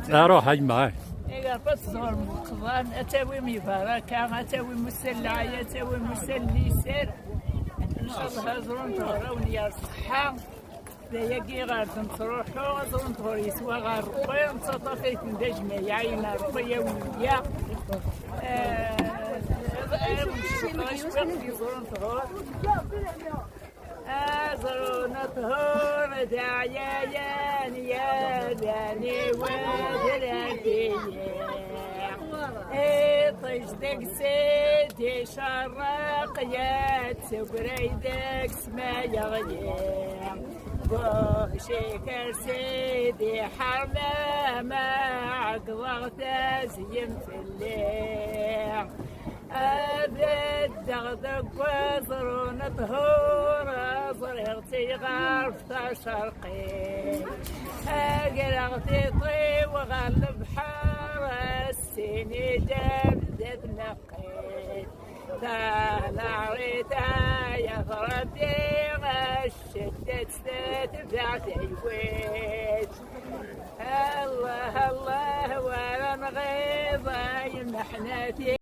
اروح هاي معاي. إذا بتصور مقضان أتاوي مباركة أتاوي مسلعة أتاوي مسلسر إن شاء الله زرون تغرون يا صحة ذايقي غار تروحوا زرون تغر يسوى غار ربي نتصطفيت ندج ميعين ربي يومية زرون تغر زرون تغر دعيان يا داني ودراتي طيجدك سيدي شرق يا تسبريدك سما يغلي بوشيكر سيدي حرمة ما عقضغت زين في الليل أبد دغدق وزرون طهور صريغتي غرفة شرقي أقرغتي طي وغلب حار السيني جبدت نقيت طالع ريتا يا غربتي غشدت ستتبعتي ويت الله الله ولا نغيظ يمحنتي